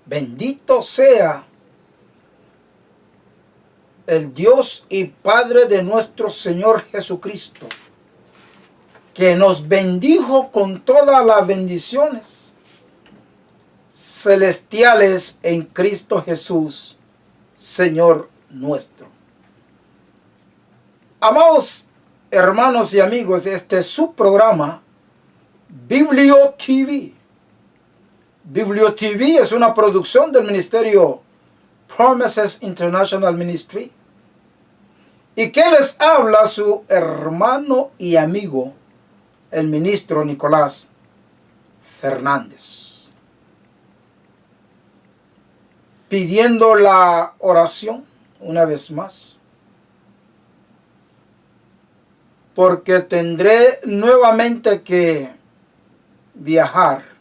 Bendito sea el Dios y Padre de nuestro Señor Jesucristo, que nos bendijo con todas las bendiciones celestiales en Cristo Jesús, Señor nuestro. Amados hermanos y amigos, este es su programa, Biblio TV. Biblio TV es una producción del ministerio Promises International Ministry. ¿Y que les habla? Su hermano y amigo, el ministro Nicolás Fernández. Pidiendo la oración una vez más, porque tendré nuevamente que viajar.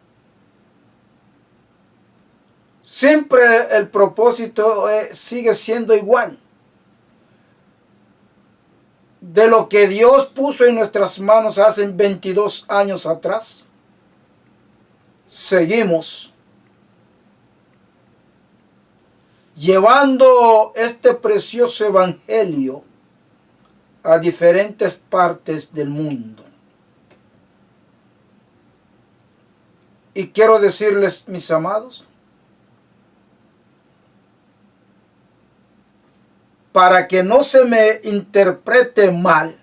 Siempre el propósito sigue siendo igual. De lo que Dios puso en nuestras manos hace 22 años atrás, seguimos llevando este precioso evangelio a diferentes partes del mundo. Y quiero decirles, mis amados, para que no se me interprete mal,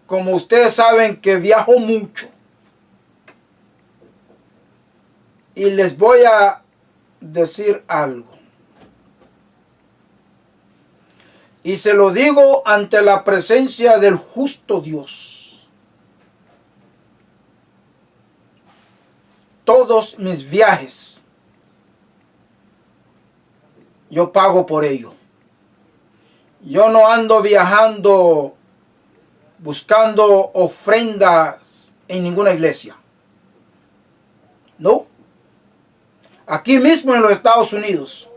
como ustedes saben que viajo mucho, y les voy a decir algo. Y se lo digo ante la presencia del justo Dios. Todos mis viajes, yo pago por ello. Yo no ando viajando buscando ofrendas en ninguna iglesia. No. Aquí mismo en los Estados Unidos.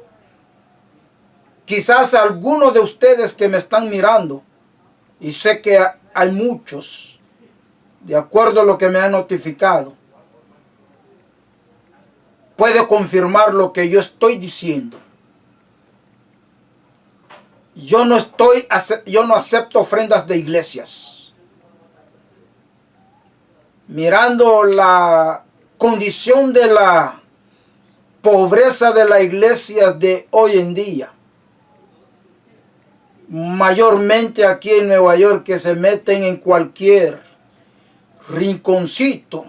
Quizás algunos de ustedes que me están mirando, y sé que hay muchos, de acuerdo a lo que me han notificado, puede confirmar lo que yo estoy diciendo. Yo no acepto ofrendas de iglesias. Mirando la condición de la pobreza de la iglesia de hoy en día, mayormente aquí en Nueva York, que se meten en cualquier rinconcito,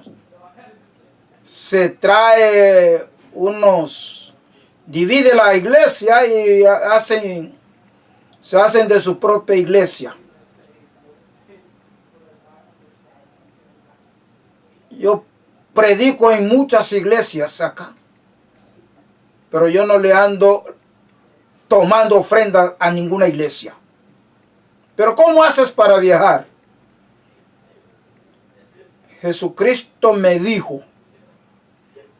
se trae divide la iglesia y se hacen de su propia iglesia. Yo predico en muchas iglesias acá, pero yo no le ando tomando ofrenda a ninguna iglesia. Pero ¿cómo haces para viajar? Jesucristo me dijo,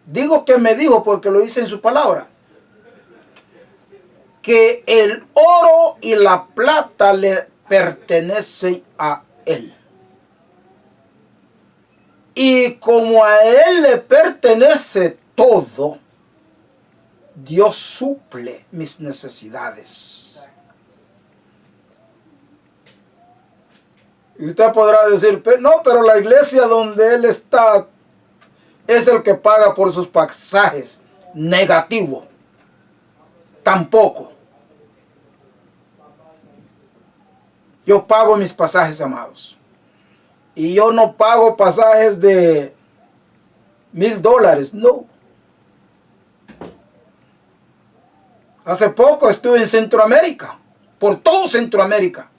digo que me dijo porque lo dice en su palabra, que el oro y la plata le pertenecen a Él. Y como a Él le pertenece todo, Dios suple mis necesidades. Y usted podrá decir, no, pero la iglesia donde Él está es el que paga por sus pasajes. Negativo. Tampoco. Yo pago mis pasajes, amados. Y yo no pago pasajes de $1000, no. Hace poco estuve en Centroamérica, por todo Centroamérica.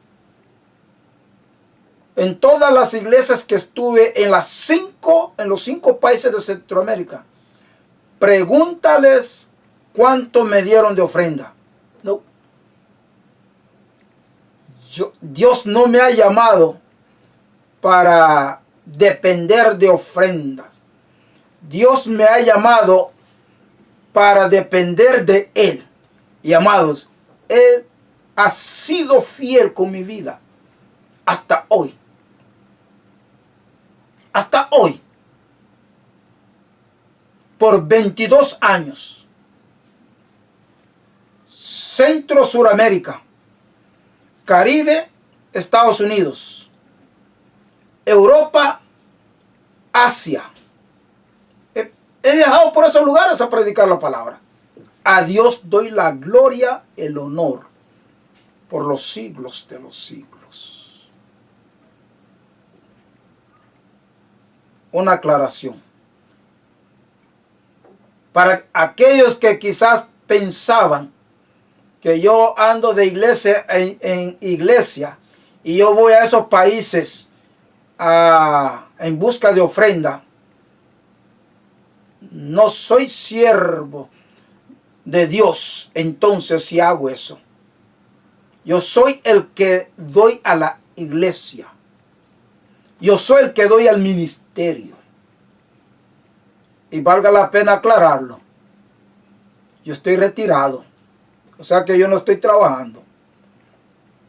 En todas las iglesias que estuve en los 5 países de Centroamérica, pregúntales cuánto me dieron de ofrenda. No. Dios no me ha llamado para depender de ofrendas. Dios me ha llamado para depender de Él. Y amados, Él ha sido fiel con mi vida hasta hoy. Hasta hoy. por 22 años. Centro, Suramérica, Caribe, Estados Unidos, Europa, Asia. He viajado por esos lugares a predicar la palabra. A Dios doy la gloria, el honor, por los siglos de los siglos. Una aclaración. Para aquellos que quizás pensaban que yo ando de iglesia en iglesia y yo voy a esos países en busca de ofrenda, no soy siervo de Dios entonces si hago eso. Yo soy el que doy a la iglesia. Yo soy el que doy al ministerio. Y valga la pena aclararlo. Yo estoy retirado. O sea que yo no estoy trabajando.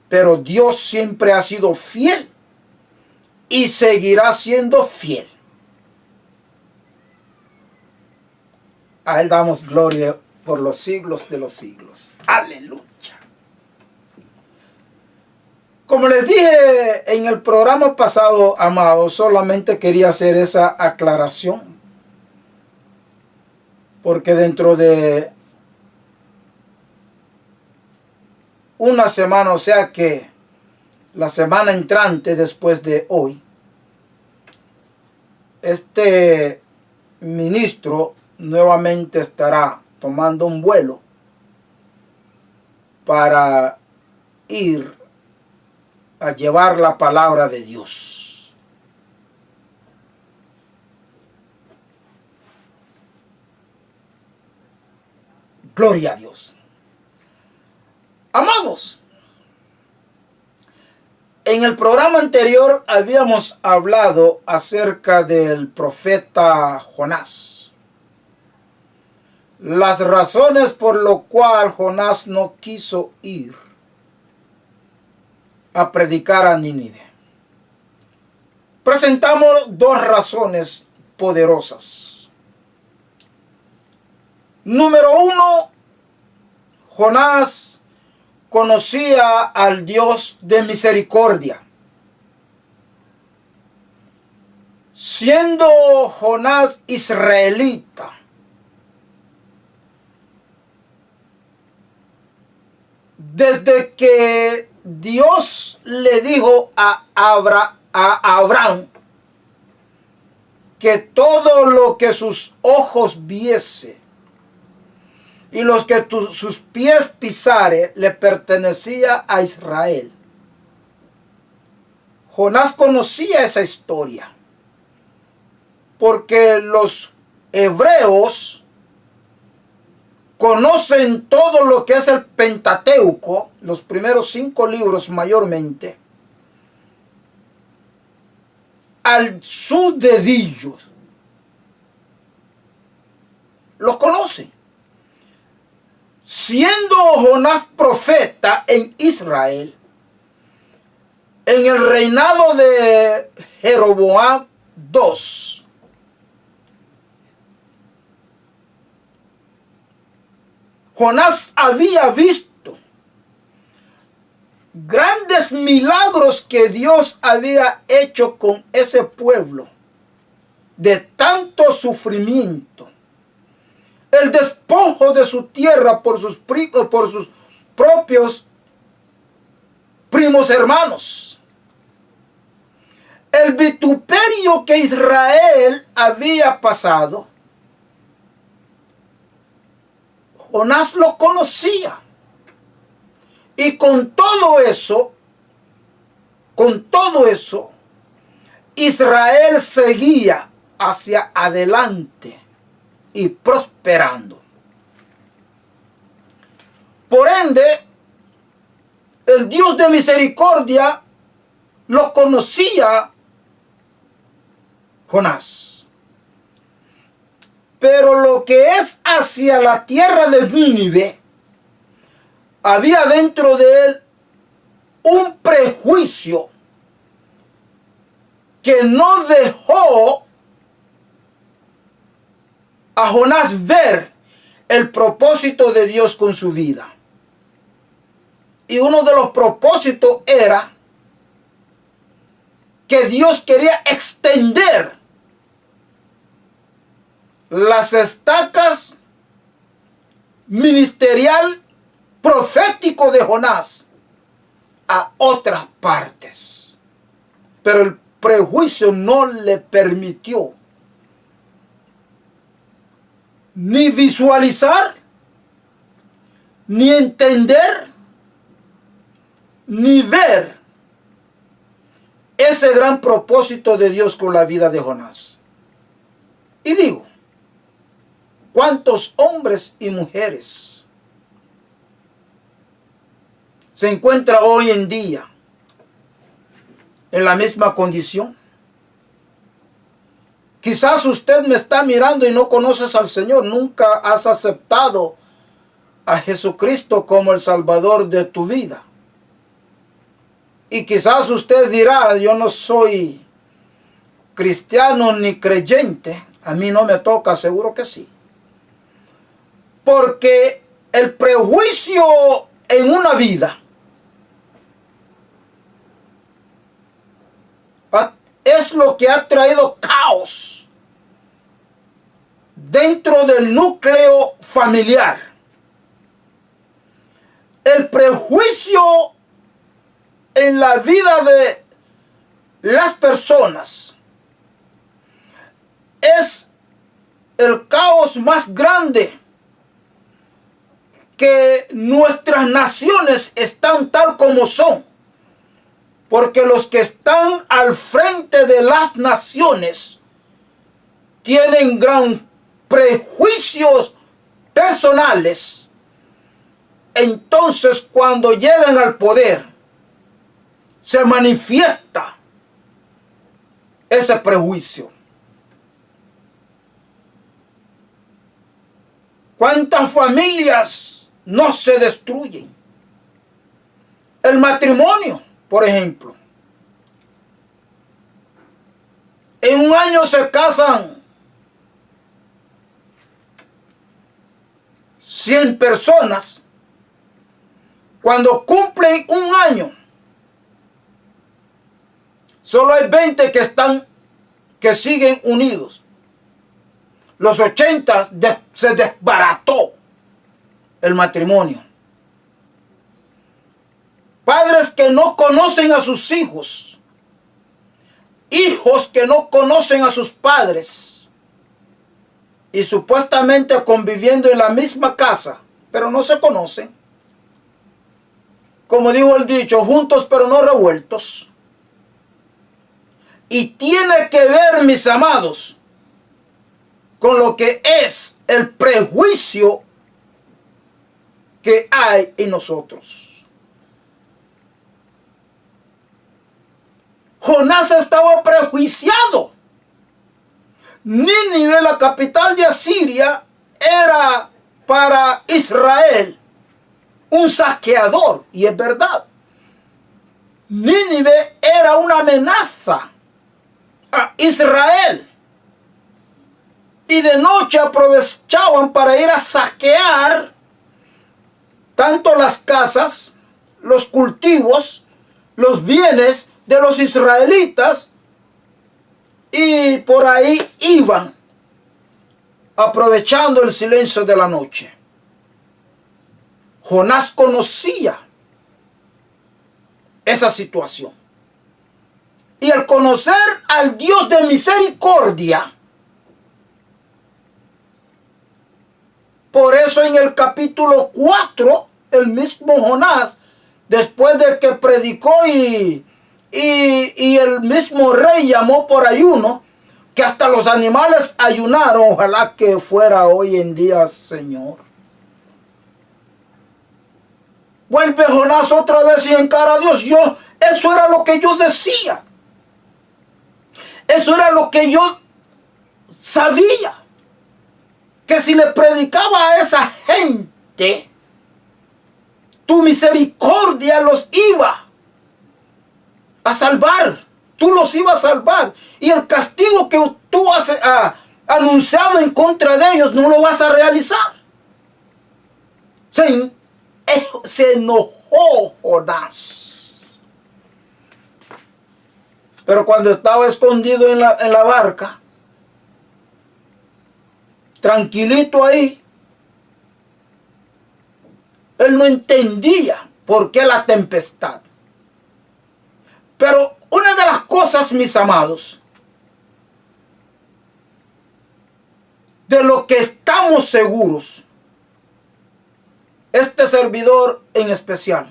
Pero Dios siempre ha sido fiel. Y seguirá siendo fiel. A Él damos gloria por los siglos de los siglos. Aleluya. Como les dije en el programa pasado, amados, solamente quería hacer esa aclaración. Porque dentro de una semana, o sea que la semana entrante después de hoy, este ministro nuevamente estará tomando un vuelo para ir a llevar la palabra de Dios. Gloria a Dios. Amados, en el programa anterior habíamos hablado acerca del profeta Jonás. Las razones por lo cual Jonás no quiso ir a predicar a Nínive. Presentamos dos razones poderosas. Número uno, Jonás conocía al Dios de misericordia. Siendo Jonás israelita, desde que Dios le dijo a Abraham que todo lo que sus ojos viese y los que sus pies pisare le pertenecía a Israel. Jonás conocía esa historia porque los hebreos conocen todo lo que es el Pentateuco, los primeros 5 libros mayormente, al sus dedillos. Los conocen. Siendo Jonás profeta en Israel, en el reinado de Jeroboam II, Jonás había visto grandes milagros que Dios había hecho con ese pueblo, de tanto sufrimiento, el despojo de su tierra por sus propios primos hermanos, el vituperio que Israel había pasado. Jonás lo conocía. Y con todo eso, Israel seguía hacia adelante y prosperando. Por ende, el Dios de misericordia lo conocía Jonás. Pero lo que es hacia la tierra de Nínive, había dentro de él un prejuicio que no dejó a Jonás ver el propósito de Dios con su vida. Y uno de los propósitos era que Dios quería extender las estacas ministerial profético de Jonás a otras partes. Pero el prejuicio no le permitió ni visualizar, ni entender, ni ver ese gran propósito de Dios con la vida de Jonás. Y digo, ¿cuántos hombres y mujeres se encuentran hoy en día en la misma condición? Quizás usted me está mirando y no conoces al Señor, nunca has aceptado a Jesucristo como el Salvador de tu vida. Y quizás usted dirá, yo no soy cristiano ni creyente, a mí no me toca, seguro que sí. Porque el prejuicio en una vida es lo que ha traído caos dentro del núcleo familiar. El prejuicio en la vida de las personas es el caos más grande que nuestras naciones están tal como son. Porque los que están al frente de las naciones tienen gran prejuicios personales. Entonces, cuando llegan al poder, se manifiesta ese prejuicio. ¿Cuántas familias no se destruyen? El matrimonio, por ejemplo. En un año se casan 100 personas. Cuando cumplen un año, solo hay 20 que siguen unidos. Los 80 se desbarató el matrimonio. Padres que no conocen a sus hijos. Hijos que no conocen a sus padres. Y supuestamente conviviendo en la misma casa, pero no se conocen. Como dijo el dicho, juntos pero no revueltos. Y tiene que ver, mis amados, con lo que es el prejuicio que hay en nosotros. Jonás estaba prejuiciado. Nínive, la capital de Asiria, era para Israel un saqueador, y es verdad. Nínive era una amenaza a Israel. Y de noche aprovechaban para ir a saquear tanto las casas, los cultivos, los bienes de los israelitas, y por ahí iban aprovechando el silencio de la noche. Jonás conocía esa situación. Y al conocer al Dios de misericordia, por eso en el capítulo 4, el mismo Jonás, después de que predicó y el mismo rey llamó por ayuno, que hasta los animales ayunaron, ojalá que fuera hoy en día, Señor. Vuelve Jonás otra vez y encara a Dios. Eso era lo que yo decía. Eso era lo que yo sabía. Que si le predicaba a esa gente, tu misericordia los iba a salvar. Tú los ibas a salvar. Y el castigo que tú anunciado en contra de ellos, no lo vas a realizar. Se enojó Jonás. Pero cuando estaba escondido en la barca, tranquilito ahí, él no entendía por qué la tempestad. Pero una de las cosas, mis amados, de lo que estamos seguros, este servidor en especial,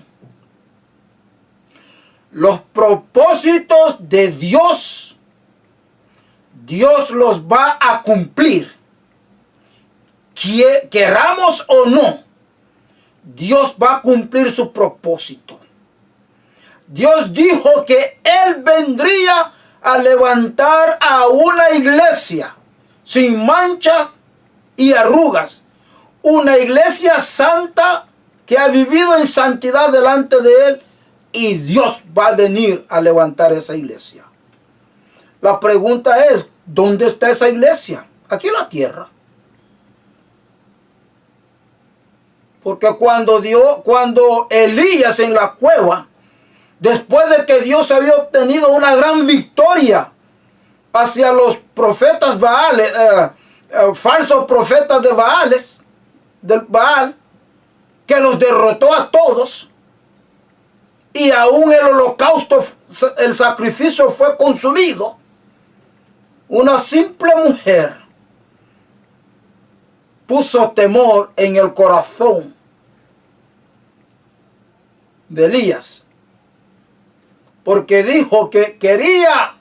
los propósitos de Dios, Dios los va a cumplir. Queramos o no, Dios va a cumplir su propósito. Dios dijo que Él vendría a levantar a una iglesia sin manchas y arrugas. Una iglesia santa que ha vivido en santidad delante de Él, y Dios va a venir a levantar esa iglesia. La pregunta es, ¿dónde está esa iglesia? Aquí en la tierra. Porque cuando Elías en la cueva, después de que Dios había obtenido una gran victoria hacia los profetas Baales, falsos profetas del Baal, que los derrotó a todos, y aún el holocausto, el sacrificio fue consumido, una simple mujer puso temor en el corazón de Elías, porque dijo que quería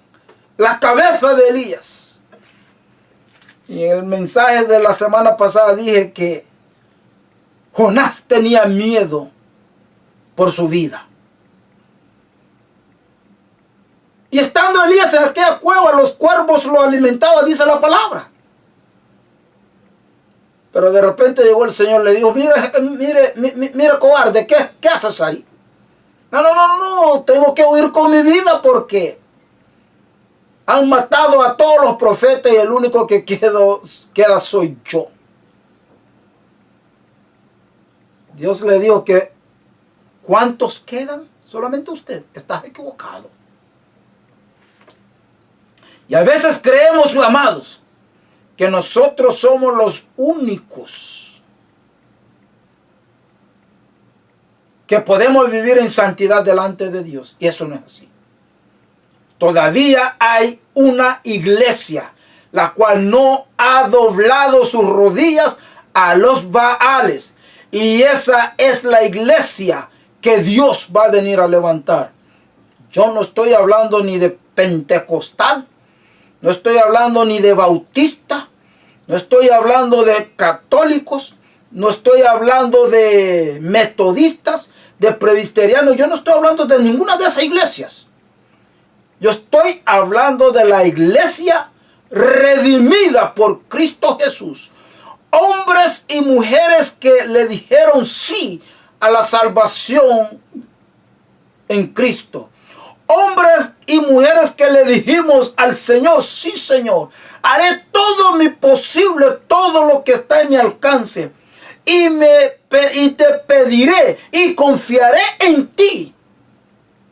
la cabeza de Elías. Y en el mensaje de la semana pasada dije que Jonás tenía miedo por su vida. Y estando Elías en aquella cueva, los cuervos lo alimentaban, dice la palabra. Pero de repente llegó el Señor, le dijo, mire cobarde, ¿qué haces ahí? No, tengo que huir con mi vida porque han matado a todos los profetas y el único que queda soy yo. Dios le dijo que, ¿cuántos quedan? Solamente usted. Estás equivocado. Y a veces creemos, amados, que nosotros somos los únicos que podemos vivir en santidad delante de Dios. Y eso no es así. Todavía hay una iglesia la cual no ha doblado sus rodillas a los Baales. Y esa es la iglesia que Dios va a venir a levantar. Yo no estoy hablando ni de pentecostal, no estoy hablando ni de bautista, no estoy hablando de católicos, no estoy hablando de metodistas, de presbiterianos. Yo no estoy hablando de ninguna de esas iglesias. Yo estoy hablando de la iglesia redimida por Cristo Jesús. Hombres y mujeres que le dijeron sí a la salvación en Cristo. Hombres y mujeres que le dijimos al Señor, sí Señor, haré todo mi posible, todo lo que está en mi alcance, y te pediré y confiaré en ti,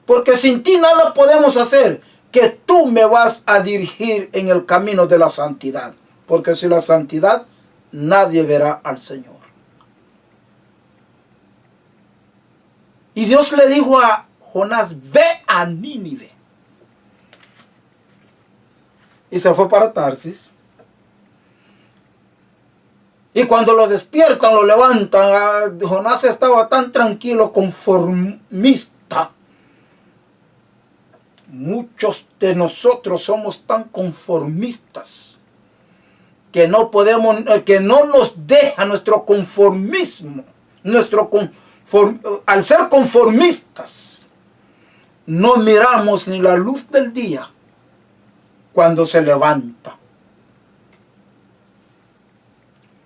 porque sin ti nada podemos hacer, que tú me vas a dirigir en el camino de la santidad, porque sin la santidad nadie verá al Señor. Y Dios le dijo a Jonás, ve a Nínive. Y se fue para Tarsis. Y cuando lo despiertan, lo levantan, Jonás estaba tan tranquilo, conformista. Muchos de nosotros somos tan conformistas que no podemos, que no nos deja nuestro conformismo, al ser conformistas, no miramos ni la luz del día cuando se levanta.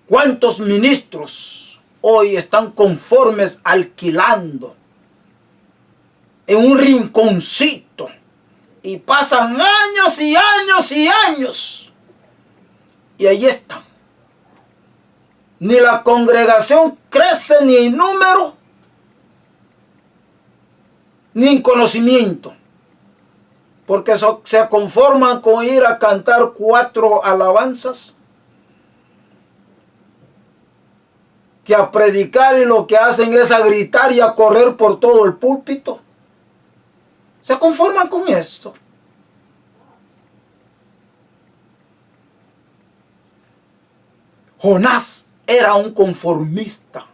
¿Cuántos ministros hoy están conformes alquilando en un rinconcito y pasan años y años y años Y ahí están. Ni la congregación crece ni en número, ni en conocimiento. Porque se conforman con ir a cantar 4 alabanzas, que a predicar, y lo que hacen es a gritar y a correr por todo el púlpito. Se conforman con esto. Jonás era un conformista.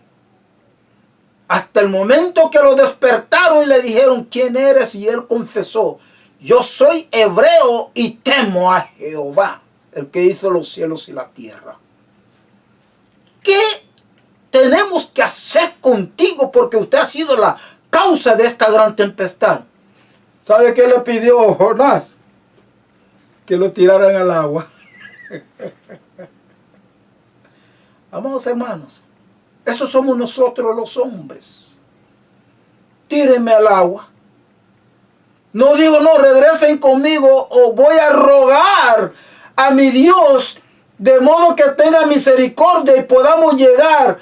Hasta el momento que lo despertaron y le dijeron, ¿quién eres? Y él confesó, yo soy hebreo y temo a Jehová, el que hizo los cielos y la tierra. ¿Qué tenemos que hacer contigo? Porque usted ha sido la causa de esta gran tempestad. ¿Sabe qué le pidió Jonás? Que lo tiraran al agua. Amados hermanos, esos somos nosotros los hombres. Tírenme al agua. No digo, no, regresen conmigo o voy a rogar a mi Dios de modo que tenga misericordia y podamos llegar,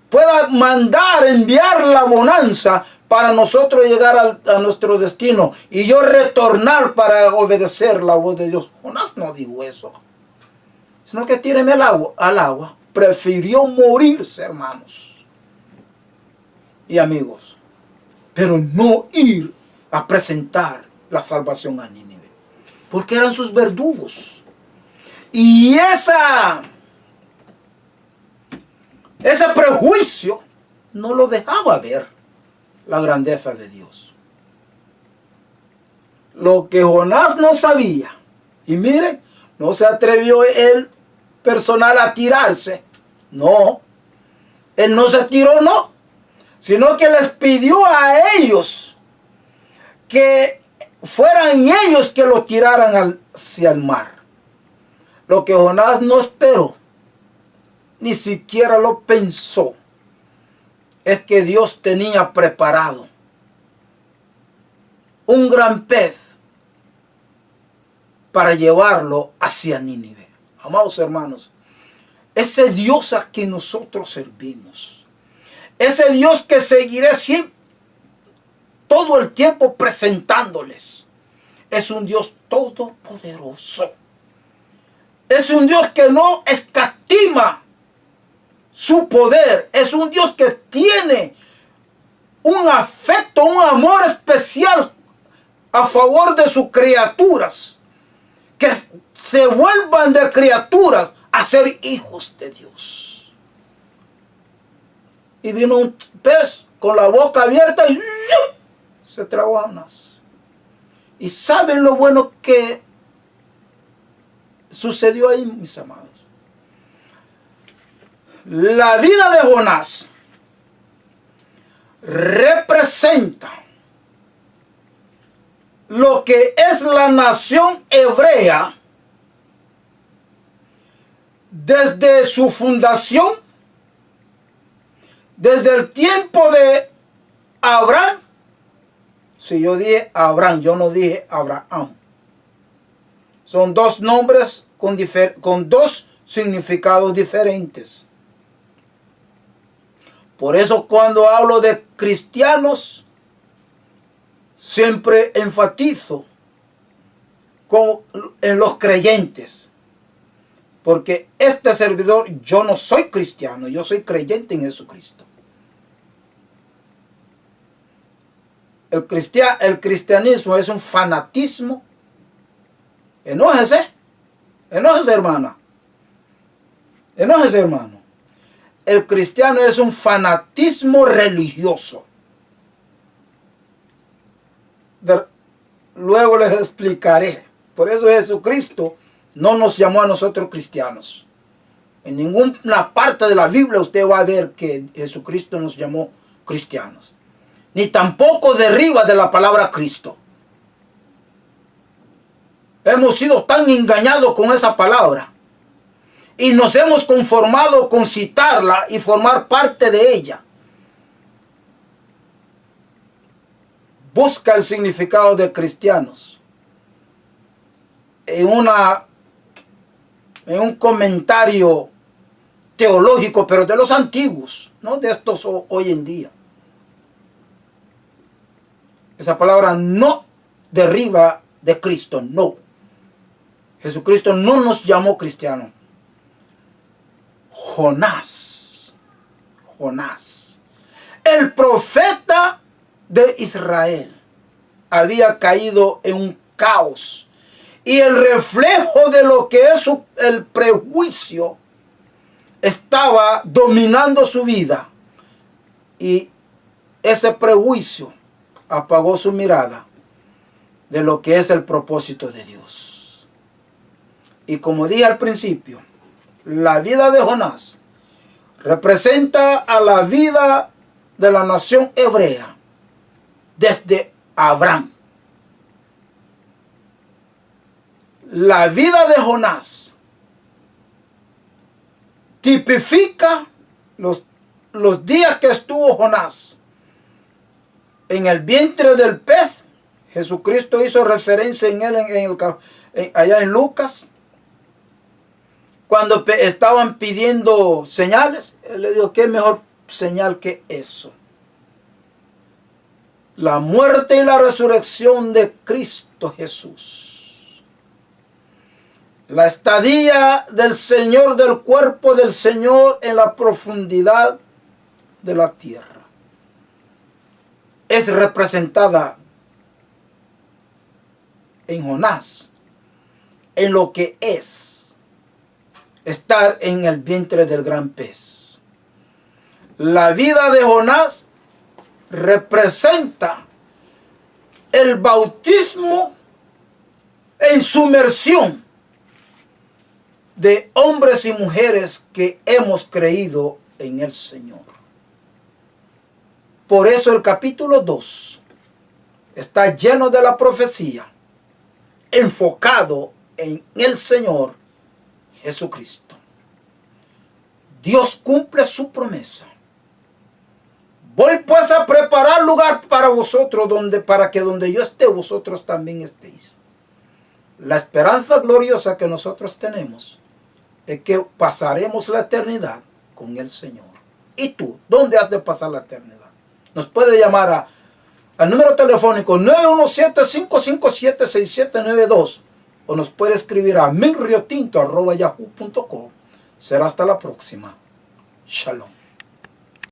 pueda mandar, enviar la bonanza para nosotros llegar a nuestro destino y yo retornar para obedecer la voz de Dios. Jonás no dijo eso, sino que tíreme al agua. Prefirió morirse, hermanos y amigos, pero no ir a presentar la salvación a Nínive, porque eran sus verdugos. Y ese prejuicio no lo dejaba ver la grandeza de Dios. Lo que Jonás no sabía, y miren, no se atrevió él personal a tirarse, no, él no se tiró, no, sino que les pidió a ellos que fueran ellos que lo tiraran hacia el mar. Lo que Jonás no esperó, ni siquiera lo pensó, es que Dios tenía preparado un gran pez para llevarlo hacia Nínive. Amados hermanos, ese Dios a quien nosotros servimos, ese Dios que seguiré siempre, todo el tiempo presentándoles, es un Dios todopoderoso. Es un Dios que no escatima su poder. Es un Dios que tiene un afecto, un amor especial a favor de sus criaturas. Que se vuelvan de criaturas a ser hijos de Dios. Y vino un pez con la boca abierta y se tragó a Jonás. ¿Y saben lo bueno que sucedió ahí, mis amados? La vida de Jonás representa lo que es la nación hebrea desde su fundación, desde el tiempo de Abraham. Si yo dije Abraham, yo no dije Abraham. Son dos nombres con dos significados diferentes. Por eso cuando hablo de cristianos, siempre enfatizo en los creyentes. Porque este servidor, yo no soy cristiano, yo soy creyente en Jesucristo. El cristianismo es un fanatismo. Enójese, hermana. Enójese, hermano. El cristiano es un fanatismo religioso. Luego les explicaré. Por eso Jesucristo no nos llamó a nosotros cristianos. En ninguna parte de la Biblia usted va a ver que Jesucristo nos llamó cristianos. Ni tampoco derriba de la palabra Cristo. Hemos sido tan engañados con esa palabra. Y nos hemos conformado con citarla y formar parte de ella. Busca el significado de cristianos en una en un comentario teológico, pero de los antiguos, no de estos hoy en día. Esa palabra no derriba de Cristo, no. Jesucristo no nos llamó cristianos. Jonás, el profeta de Israel, había caído en un caos. Y el reflejo de lo que es el prejuicio estaba dominando su vida. Y ese prejuicio apagó su mirada de lo que es el propósito de Dios. Y como dije al principio, la vida de Jonás representa a la vida de la nación hebrea desde Abraham. La vida de Jonás tipifica los días que estuvo Jonás en el vientre del pez. Jesucristo hizo referencia en él allá en Lucas. Cuando estaban pidiendo señales, él le dijo, ¿qué mejor señal que eso? La muerte y la resurrección de Cristo Jesús. La estadía del Señor, del cuerpo del Señor en la profundidad de la tierra. Es representada en Jonás, en lo que es estar en el vientre del gran pez. La vida de Jonás representa el bautismo en sumersión de hombres y mujeres que hemos creído en el Señor. Por eso el capítulo 2 está lleno de la profecía, enfocado en el Señor Jesucristo. Dios cumple su promesa. Voy pues a preparar lugar para vosotros, para que donde yo esté, vosotros también estéis. La esperanza gloriosa que nosotros tenemos es que pasaremos la eternidad con el Señor. ¿Y tú? ¿Dónde has de pasar la eternidad? Nos puede llamar al número telefónico 917-557-6792 o nos puede escribir a mirriotinto@yahoo.com. Será hasta la próxima. Shalom.